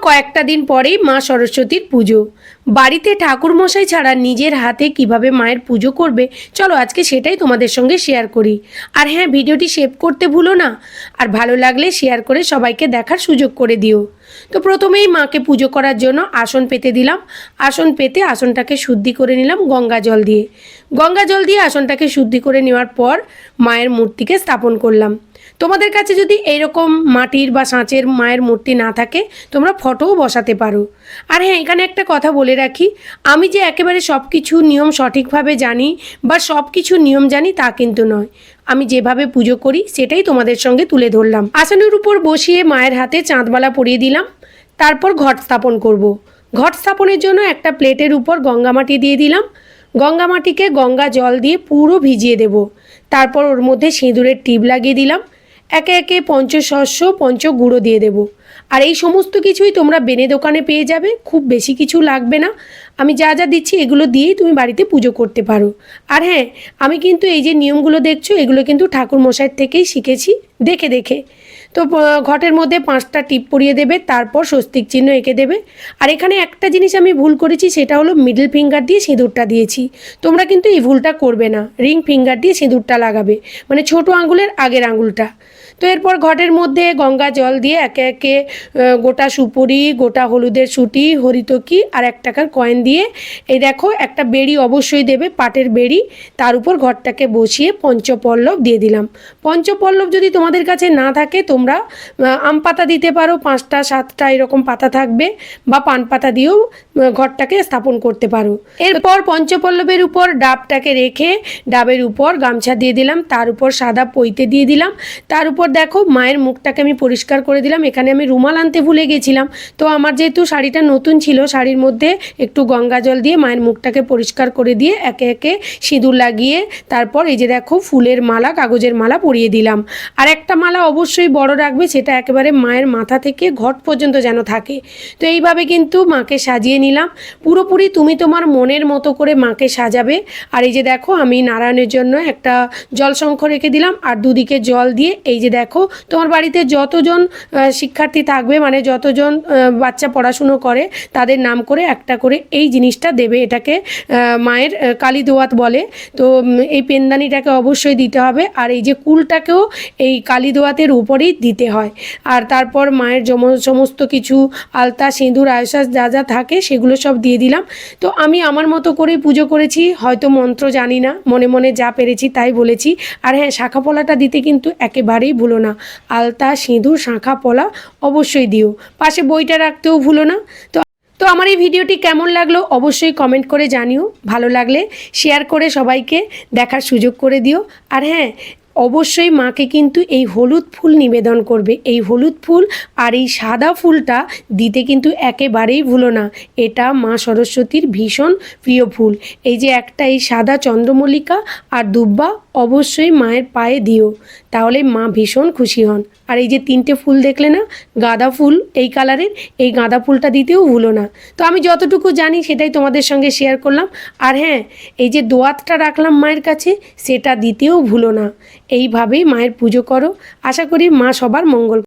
কয়েকটা দিন পরেই মা সরস্বতীর পুজো। বাড়িতে ঠাকুরমশাই ছাড়া নিজের হাতে কিভাবে মায়ের পুজো করবে, চলো আজকে সেটাই তোমাদের সঙ্গে শেয়ার করি। আর হ্যাঁ, ভিডিওটি সেভ করতে ভুলো না, আর ভালো লাগলে শেয়ার করে সবাইকে দেখার সুযোগ করে দিও। তো প্রথমেই মাকে পুজো করার জন্য আসন পেতে দিলাম। আসন পেতে আসনটাকে শুদ্ধি করে নিলাম গঙ্গা জল দিয়ে। গঙ্গা জল দিয়ে আসনটাকে শুদ্ধি করে নেওয়ার পর মায়ের মূর্তিকে স্থাপন করলাম। তোমাদের কাছে যদি এইরকম মাটির বা সাঁচের মায়ের মূর্তি না থাকে, তোমরা ফটোও বসাতে পারো। আর হ্যাঁ, এখানে একটা কথা বলে রাখি, আমি যে একেবারে সব কিছু নিয়ম সঠিকভাবে জানি বা সব কিছু নিয়ম জানি তা কিন্তু নয়। আমি যেভাবে পুজো করি সেটাই তোমাদের সঙ্গে তুলে ধরলাম। আসনের উপর বসিয়ে মায়ের হাতে চাঁদমালা পরিয়ে দিলাম। তারপর ঘট স্থাপন করব। ঘট স্থাপনের জন্য একটা প্লেটের উপর গঙ্গা মাটি দিয়ে দিলাম। গঙ্গা মাটিকে গঙ্গা জল দিয়ে পুরো ভিজিয়ে দেব। তারপর ওর মধ্যে সিঁদুরের টিপ লাগিয়ে দিলাম। একে একে পঞ্চশস্য পঞ্চগুঁড়ো দিয়ে দেব। আর এই সমস্ত কিছুই তোমরা বেনে দোকানে পেয়ে যাবে, খুব বেশি কিছু লাগবে না। আমি যা যা দিচ্ছি এগুলো দিয়েই তুমি বাড়িতে পুজো করতে পারো। আর হ্যাঁ, আমি কিন্তু এই যে নিয়মগুলো দেখছো এগুলো কিন্তু ঠাকুর মশাইয়ের থেকেই শিখেছি, দেখে দেখে। তো ঘটের মধ্যে 5টা টিপ পরিয়ে দেবে, তারপর স্বস্তিক চিহ্ন এঁকে দেবে। আর এখানে একটা জিনিস আমি ভুল করেছি, সেটা হলো মিডল ফিঙ্গার দিয়ে সিঁদুরটা দিয়েছি। তোমরা কিন্তু এই ভুলটা করবে না, রিং ফিঙ্গার দিয়ে সিঁদুরটা লাগাবে, মানে ছোট আঙুলের আগের আঙুলটা। তো এরপর ঘটের মধ্যে গঙ্গা জল দিয়ে একে একে গোটা সুপুরি, গোটা হলুদের সুটি, হরিতকি আর 1 টাকার কয়েন দিয়ে, এই দেখো একটা বেড়ি অবশ্যই দেবে, পাটের বেড়ি। তার উপর ঘরটাকে বসিয়ে পঞ্চপল্লব দিয়ে দিলাম। পঞ্চপল্লব যদি তোমাদের কাছে না থাকে, তোমরা আম পাতা দিতে পারো, 5টা 7টা এরকম পাতা থাকবে, বা পান পাতা দিয়েও ঘরটাকে স্থাপন করতে পারো। এরপর পঞ্চপল্লবের উপর ডাবটাকে রেখে ডাবের উপর গামছা দিয়ে দিলাম, তার উপর সাদা পৈতে দিয়ে দিলাম। তার উপর দেখো মায়ের মুখটাকে আমি পরিষ্কার করে দিলাম। এখানে আমি রুমাল আনতে ভুলে গেছিলাম, তো আমার যেহেতু শাড়িটা নতুন ছিল, শাড়ির মধ্যে একটু গঙ্গা জল দিয়ে মায়ের মুখটাকে পরিষ্কার করে দিয়ে একে একে সিঁদুর লাগিয়ে তারপর এই যে দেখো ফুলের মালা, কাগজের মালা পরিয়ে দিলাম। আর একটা মালা অবশ্যই বড় রাখবে, সেটা একেবারে মায়ের মাথা থেকে ঘট পর্যন্ত যেন থাকে। তো এইভাবে কিন্তু মাকে সাজিয়ে নিলাম। পুরোপুরি তুমি তোমার মনের মতো করে মাকে সাজাবে। আর এই যে দেখো আমি নারায়ণের জন্য একটা জলশঙ্খ রেখে দিলাম, আর দুদিকে জল দিয়ে এই যে দেখো তোমার বাড়িতে যতজন শিক্ষার্থী থাকবে, মানে যতজন বাচ্চা পড়াশুনো করে, তাদের নাম করে একটা করে এই জিনিসটা দেবে। এটাকে মায়ের কালী দোয়াত বলে। তো এই পেনদানিটাকে অবশ্যই দিতে হবে, আর এই যে কুলটাকেও এই কালী দোয়াতের উপরেই দিতে হয়। আর তারপর মায়ের সমস্ত কিছু আলতা, সিঁদুর, আয়সাস যা যা থাকে সেগুলো সব দিয়ে দিলাম। তো আমি আমার মতো করেই পুজো করেছি, হয়তো মন্ত্র জানি না, মনে মনে যা পেরেছি তাই বলেছি। আর হ্যাঁ, শাঁখা পলাটা দিতে কিন্তু একেবারেই ভুলো না। আলতা, সিঁদুর, শাঁখা পলা অবশ্যই দিও। পাশে বইটা রাখতেও ভুলো না। তো আমার এই ভিডিওটি কেমন লাগলো অবশ্যই কমেন্ট করে জানিও। ভালো লাগলে শেয়ার করে সবাইকে দেখার সুযোগ করে দিও। আর হ্যাঁ, অবশ্যই মাকে কিন্তু এই হলুদ ফুল নিবেদন করবে। এই হলুদ ফুল আর এই সাদা ফুলটা দিতে কিন্তু একেবারেই ভুলো না। এটা মা সরস্বতীর ভীষণ প্রিয় ফুল। এই যে একটা এই সাদা চন্দ্রমল্লিকা আর দুব্বা অবশ্যই মায়ের পায়ে দিও, তাহলে মা ভীষণ খুশি হন। আর এই যে 3টে ফুল দেখলে না, গাঁদা ফুল এই কালারের, এই গাঁদা ফুলটা দিতেও ভুলো না। তো আমি যতটুকু জানি সেটাই তোমাদের সঙ্গে শেয়ার করলাম। আর হ্যাঁ, এই যে দোয়াতটা রাখলাম মায়ের কাছে, সেটা দিতেও ভুলো না। এইভাবেই মায়ের পুজো করো। আশা করি মা সবার মঙ্গল